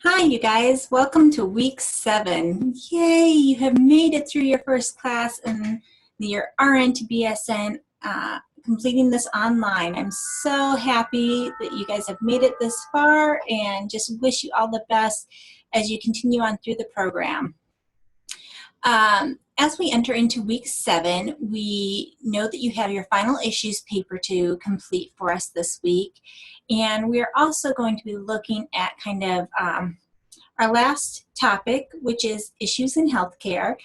Hi, you guys. Welcome to week 7. Yay, you have made it through your first class and your RN to BSN, completing this online. I'm so happy that you guys have made it this far and just wish you all the best as you continue on through the program. As we enter into week 7, we know that you have your final issues paper to complete for us this week. And we're also going to be looking at kind of our last topic, which is issues in healthcare,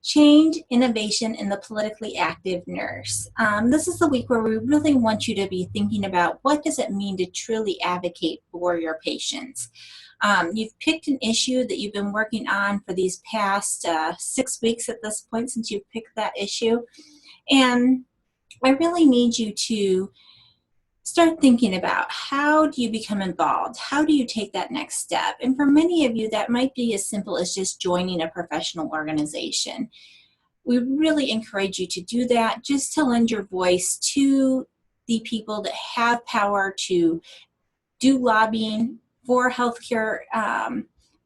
change, innovation, and the politically active nurse. This is the week where we really want you to be thinking about what does it mean to truly advocate for your patients. You've picked an issue that you've been working on for these past 6 weeks at this point since you've picked that issue. And I really need you to start thinking about how do you become involved? How do you take that next step? And for many of you, that might be as simple as just joining a professional organization. We really encourage you to do that, just to lend your voice to the people that have power to do lobbying for healthcare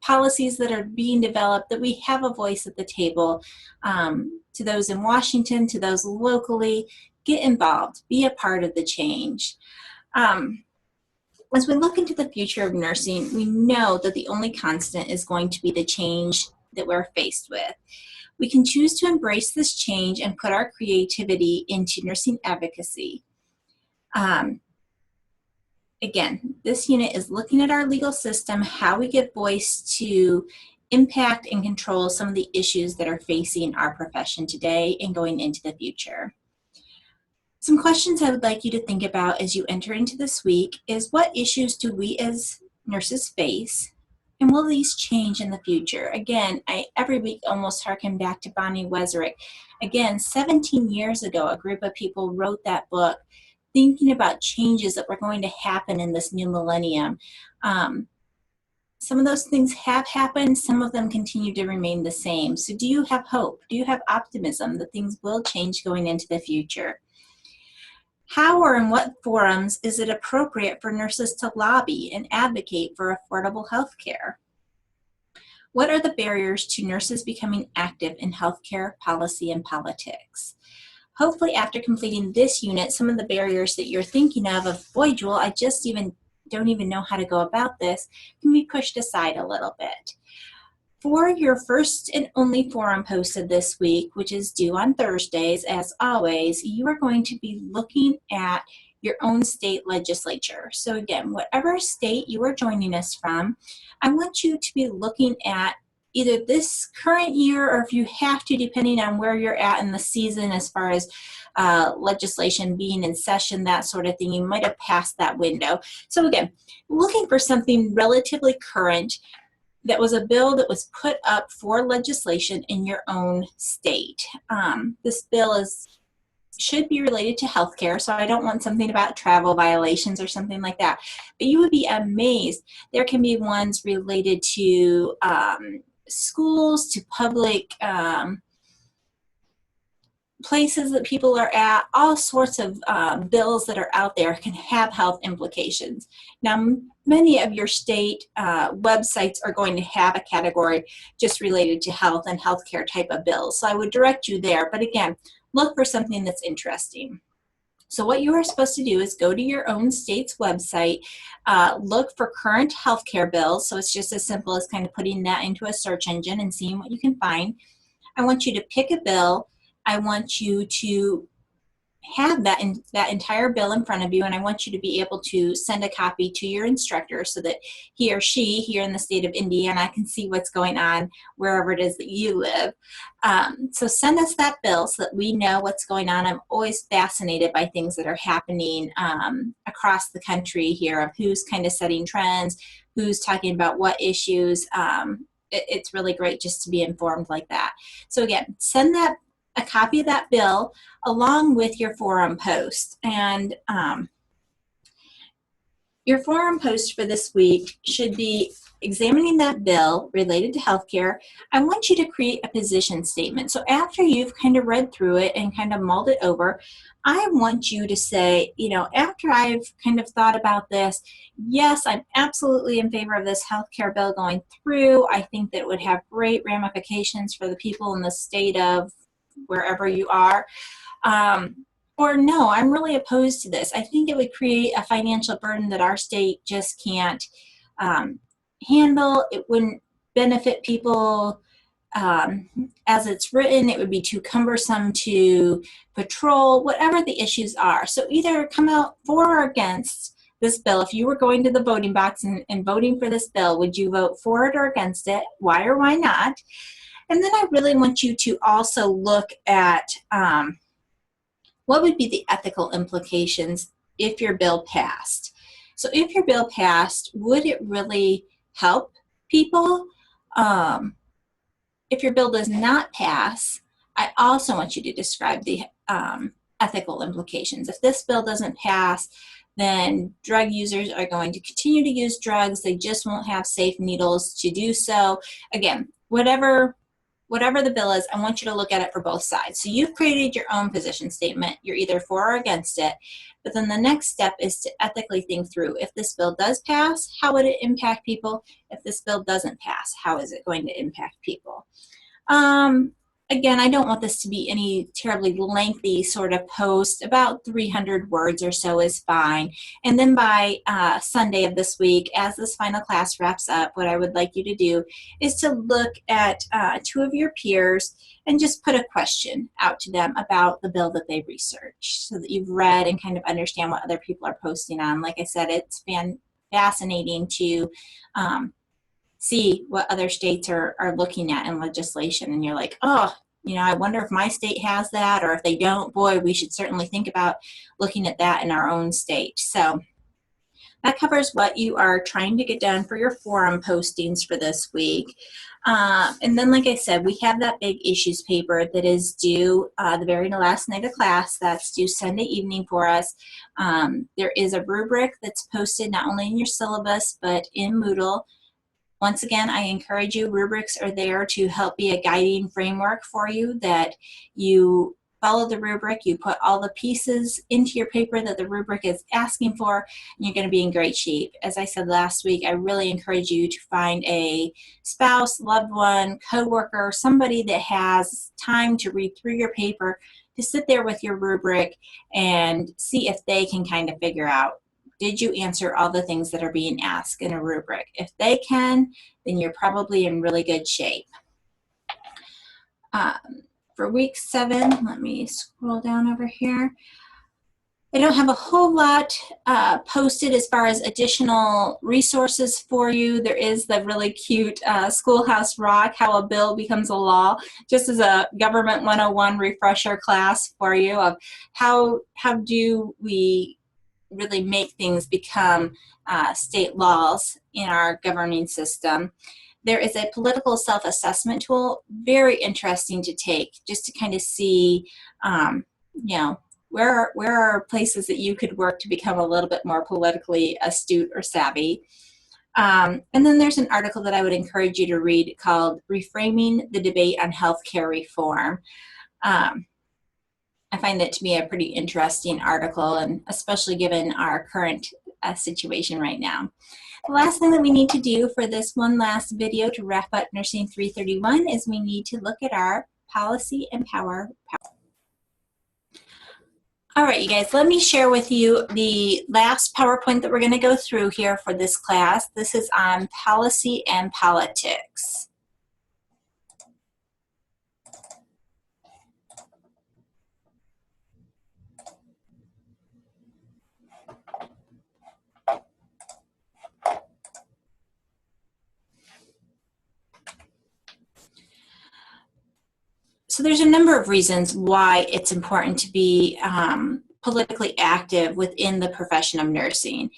policies that are being developed, that we have a voice at the table. To those in Washington, to those locally, get involved, be a part of the change. As we look into the future of nursing, we know that the only constant is going to be the change that we're faced with. We can choose to embrace this change and put our creativity into nursing advocacy. Again, this unit is looking at our legal system, how we give voice to impact and control some of the issues that are facing our profession today and going into the future. Some questions I would like you to think about as you enter into this week is, what issues do we as nurses face, and will these change in the future? Again, I every week almost harken back to Bonnie Weserick. Again, 17 years ago, a group of people wrote that book thinking about changes that were going to happen in this new millennium. Some of those things have happened, some of them continue to remain the same. So do you have hope? Do you have optimism that things will change going into the future? How or in what forums is it appropriate for nurses to lobby and advocate for affordable health care? What are the barriers to nurses becoming active in healthcare policy and politics? Hopefully after completing this unit, some of the barriers that you're thinking of, boy, Jewel, I just don't even know how to go about this, can be pushed aside a little bit. For your first and only forum posted this week, which is due on Thursdays, as always, you are going to be looking at your own state legislature. So again, whatever state you are joining us from, I want you to be looking at either this current year, or if you have to, depending on where you're at in the season as far as legislation being in session, that sort of thing, you might have passed that window. So again, looking for something relatively current that was a bill that was put up for legislation in your own state. This bill should be related to healthcare, so I don't want something about travel violations or something like that. But you would be amazed. There can be ones related to schools, to public places that people are at. All sorts of bills that are out there can have health implications. Now, many of your state websites are going to have a category just related to health and healthcare type of bills. So I would direct you there. But again, look for something that's interesting. So what you are supposed to do is go to your own state's website, look for current healthcare bills. So it's just as simple as kind of putting that into a search engine and seeing what you can find. I want you to pick a bill. I want you to have that entire bill in front of you, and I want you to be able to send a copy to your instructor so that he or she here in the state of Indiana can see what's going on wherever it is that you live. So send us that bill so that we know what's going on. I'm always fascinated by things that are happening across the country here, of who's kind of setting trends, who's talking about what issues. It's really great just to be informed like that. So again, send a copy of that bill along with your forum post. And Your forum post for this week should be examining that bill related to healthcare. I want you to create a position statement. So after you've kind of read through it and kind of mulled it over, I want you to say, you know, after I've kind of thought about this, yes, I'm absolutely in favor of this healthcare bill going through. I think that it would have great ramifications for the people in the state of wherever you are. Or no, I'm really opposed to this. I think it would create a financial burden that our state just can't handle. It wouldn't benefit people as it's written. It would be too cumbersome to patrol, whatever the issues are. So either come out for or against this bill. If you were going to the voting box and voting for this bill, would you vote for it or against it? Why or why not? And then I really want you to also look at what would be the ethical implications if your bill passed. So if your bill passed, would it really help people? If your bill does not pass, I also want you to describe the ethical implications. If this bill doesn't pass, then drug users are going to continue to use drugs. They just won't have safe needles to do so. Again, whatever the bill is, I want you to look at it for both sides. So you've created your own position statement. You're either for or against it. But then the next step is to ethically think through, if this bill does pass, how would it impact people? If this bill doesn't pass, how is it going to impact people? Again, I don't want this to be any terribly lengthy sort of post. About 300 words or so is fine. And then by Sunday of this week, as this final class wraps up, what I would like you to do is to look at two of your peers and just put a question out to them about the bill that they researched so that you've read and kind of understand what other people are posting on. Like I said, it's fascinating to see what other states are looking at in legislation, and you're like, oh, you know, I wonder if my state has that, or if they don't, boy, we should certainly think about looking at that in our own state. So that covers what you are trying to get done for your forum postings for this week. And then, like I said, we have that big issues paper that is due the very last night of class. That's due Sunday evening for us. There is a rubric that's posted not only in your syllabus, but in Moodle. Once again, I encourage you, rubrics are there to help be a guiding framework for you, that you follow the rubric, you put all the pieces into your paper that the rubric is asking for, and you're going to be in great shape. As I said last week, I really encourage you to find a spouse, loved one, coworker, somebody that has time to read through your paper, to sit there with your rubric and see if they can kind of figure out, did you answer all the things that are being asked in a rubric? If they can, then you're probably in really good shape. For week 7, let me scroll down over here. I don't have a whole lot posted as far as additional resources for you. There is the really cute Schoolhouse Rock, How a Bill Becomes a Law, just as a Government 101 refresher class for you of how do we really make things become state laws in our governing system. There is a political self-assessment tool, very interesting to take, just to kind of see, you know, where are places that you could work to become a little bit more politically astute or savvy. And then there's an article that I would encourage you to read called Reframing the Debate on Healthcare Reform. I find that to be a pretty interesting article, and especially given our current situation right now. The last thing that we need to do for this one last video to wrap up Nursing 331 is we need to look at our policy and power. All right, you guys, let me share with you the last PowerPoint that we're going to go through here for this class. This is on policy and politics. So there's a number of reasons why it's important to be politically active within the profession of nursing.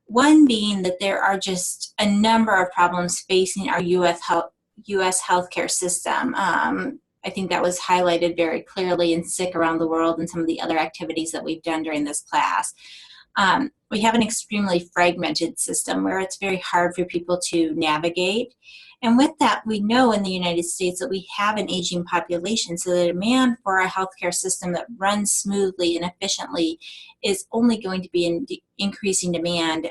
One being that there are just a number of problems facing our U.S. healthcare system. I think that was highlighted very clearly in Sick Around the World and some of the other activities that we've done during this class. We have an extremely fragmented system where it's very hard for people to navigate. And with that, we know in the United States that we have an aging population, so the demand for a healthcare system that runs smoothly and efficiently is only going to be in increasing demand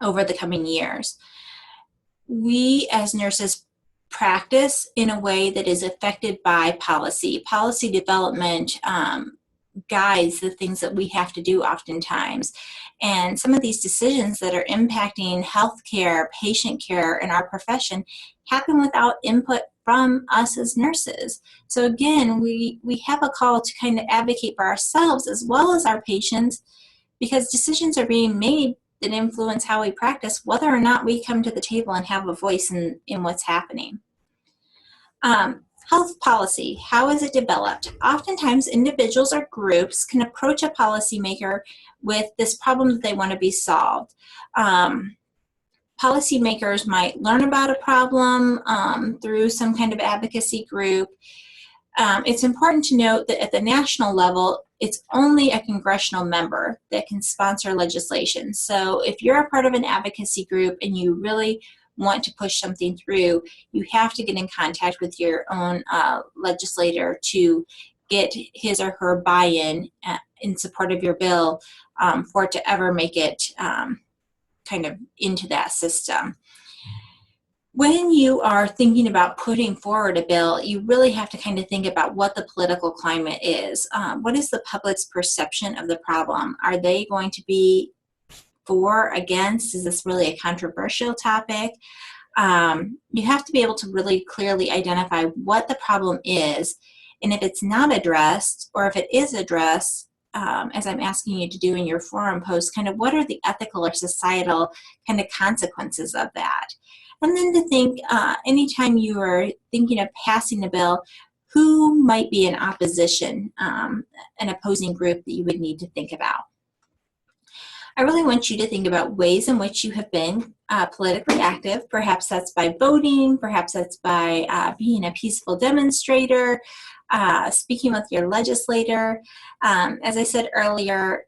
over the coming years. We as nurses practice in a way that is affected by policy. Policy development guides the things that we have to do oftentimes. And some of these decisions that are impacting healthcare, patient care, and our profession happen without input from us as nurses. So again, we have a call to kind of advocate for ourselves as well as our patients, because decisions are being made that influence how we practice, whether or not we come to the table and have a voice in what's happening. Health policy, how is it developed? Oftentimes, individuals or groups can approach a policymaker with this problem that they want to be solved. Policymakers might learn about a problem through some kind of advocacy group. It's important to note that at the national level, it's only a congressional member that can sponsor legislation. So if you're a part of an advocacy group and you really want to push something through, you have to get in contact with your own legislator to get his or her buy-in in support of your bill for it to ever make it kind of into that system. When you are thinking about putting forward a bill, you really have to kind of think about what the political climate is. What is the public's perception of the problem? Are they going to be for, against? Is this really a controversial topic? You have to be able to really clearly identify what the problem is, and if it's not addressed, or if it is addressed, as I'm asking you to do in your forum post, kind of what are the ethical or societal kind of consequences of that? And then to think, anytime you are thinking of passing a bill, who might be in opposition, an opposing group that you would need to think about. I really want you to think about ways in which you have been politically active. Perhaps that's by voting, perhaps that's by being a peaceful demonstrator, speaking with your legislator. As I said earlier,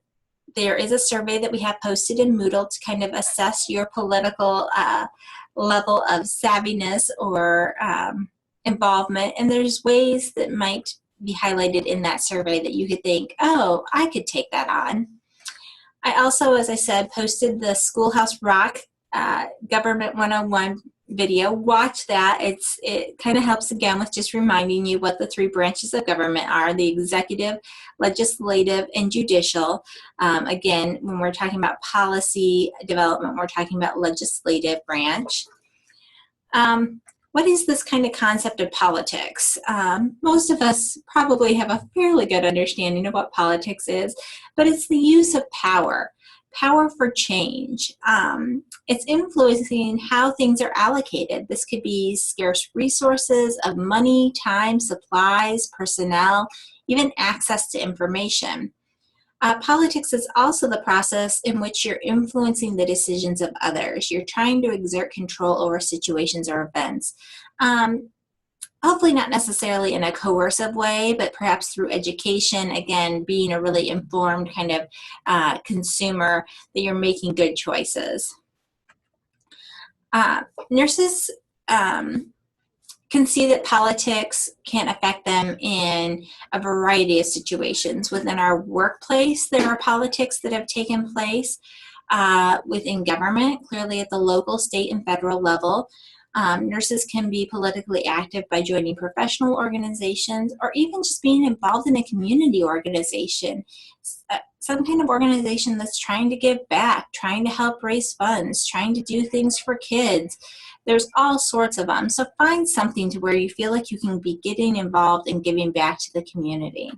there is a survey that we have posted in Moodle to kind of assess your political level of savviness or involvement, and there's ways that might be highlighted in that survey that you could think, oh, I could take that on. I also, as I said, posted the Schoolhouse Rock Government 101 video. Watch that. It kind of helps again with just reminding you what the three branches of government are: the executive, legislative, and judicial. Again, when we're talking about policy development, we're talking about legislative branch. What is this kind of concept of politics? Most of us probably have a fairly good understanding of what politics is, but it's the use of power for change. It's influencing how things are allocated. This could be scarce resources of money, time, supplies, personnel, even access to information. Politics is also the process in which you're influencing the decisions of others. You're trying to exert control over situations or events. Hopefully not necessarily in a coercive way, but perhaps through education, again, being a really informed kind of consumer, that you're making good choices. Nurses can see that politics can affect them in a variety of situations. Within our workplace, there are politics that have taken place. Within government, clearly at the local, state, and federal level. Nurses can be politically active by joining professional organizations or even just being involved in a community organization, some kind of organization that's trying to give back, trying to help raise funds, trying to do things for kids. There's all sorts of them. So find something to where you feel like you can be getting involved and giving back to the community.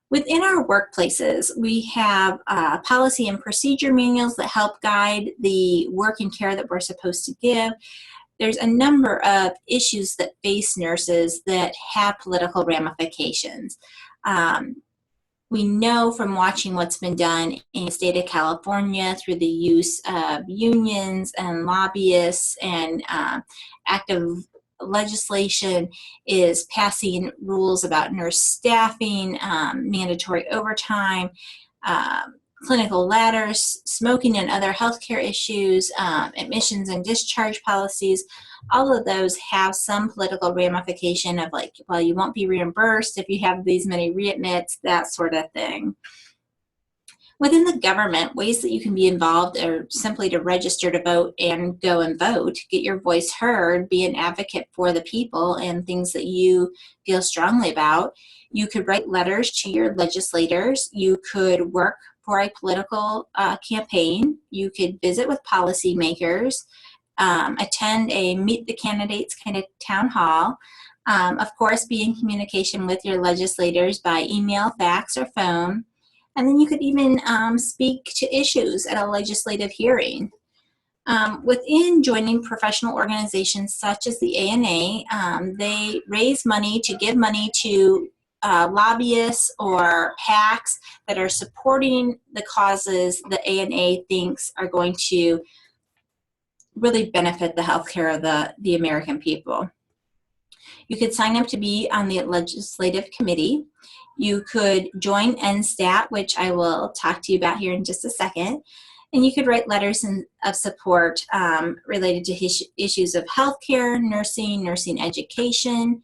Within our workplaces, we have policy and procedure manuals that help guide the work and care that we're supposed to give. There's a number of issues that face nurses that have political ramifications. We know from watching what's been done in the state of California through the use of unions and lobbyists and active legislation is passing rules about nurse staffing, mandatory overtime, clinical ladders, smoking and other healthcare issues, admissions and discharge policies. All of those have some political ramification of like, well, you won't be reimbursed if you have these many readmits, that sort of thing. Within the government, ways that you can be involved are simply to register to vote and go and vote, get your voice heard, be an advocate for the people and things that you feel strongly about. You could write letters to your legislators. You could work for a political campaign. You could visit with policymakers, attend a meet the candidates kind of town hall. Of course, be in communication with your legislators by email, fax, or phone. And then you could even speak to issues at a legislative hearing. Within joining professional organizations such as the ANA, they raise money to give money to lobbyists or PACs that are supporting the causes the ANA thinks are going to really benefit the healthcare of the American people. You could sign up to be on the legislative committee. You could join NSTAT, which I will talk to you about here in just a second. And you could write letters of support related to issues of healthcare, nursing education.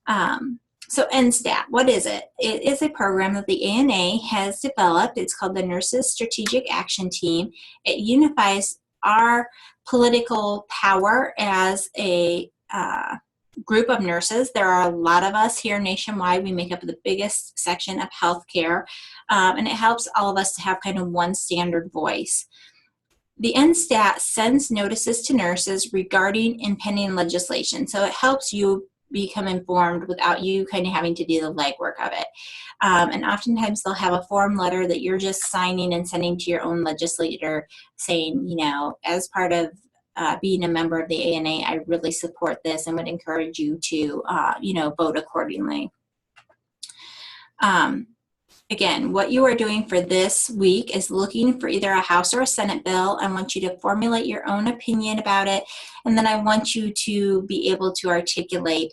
So NSTAT, what is it? It is a program that the ANA has developed. It's called the Nurses Strategic Action Team. It unifies our political power as a group of nurses. There are a lot of us here nationwide. We make up the biggest section of healthcare, and it helps all of us to have kind of one standard voice. The NSTAT sends notices to nurses regarding impending legislation, so it helps you become informed without you kind of having to do the legwork of it. And oftentimes they'll have a form letter that you're just signing and sending to your own legislator saying, you know, as part of being a member of the ANA, I really support this and would encourage you to, you know, vote accordingly. Again, what you are doing for this week is looking for either a House or a Senate bill. I want you to formulate your own opinion about it, and then I want you to be able to articulate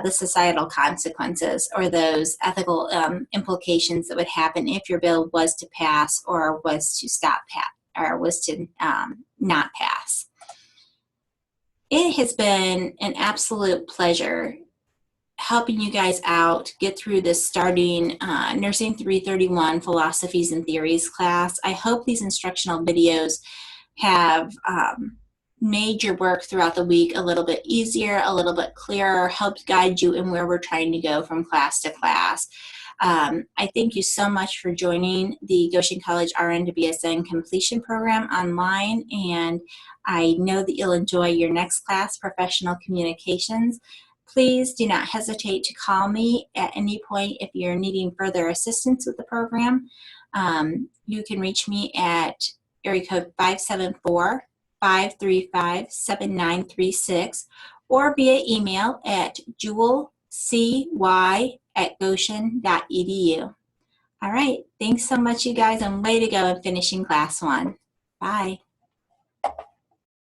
the societal consequences or those ethical implications that would happen if your bill was to pass or was to was to not pass. It has been an absolute pleasure helping you guys out get through this starting Nursing 331 Philosophies and Theories class. I hope these instructional videos have made your work throughout the week a little bit easier, a little bit clearer, helped guide you in where we're trying to go from class to class. I thank you so much for joining the Goshen College RN to BSN completion program online, and I know that you'll enjoy your next class, Professional Communications. Please do not hesitate to call me at any point if you're needing further assistance with the program. You can reach me at area code 574-535-7936 or via email at jewelcy@goshen.edu. All right, thanks so much, you guys, and way to go in finishing class 1. Bye.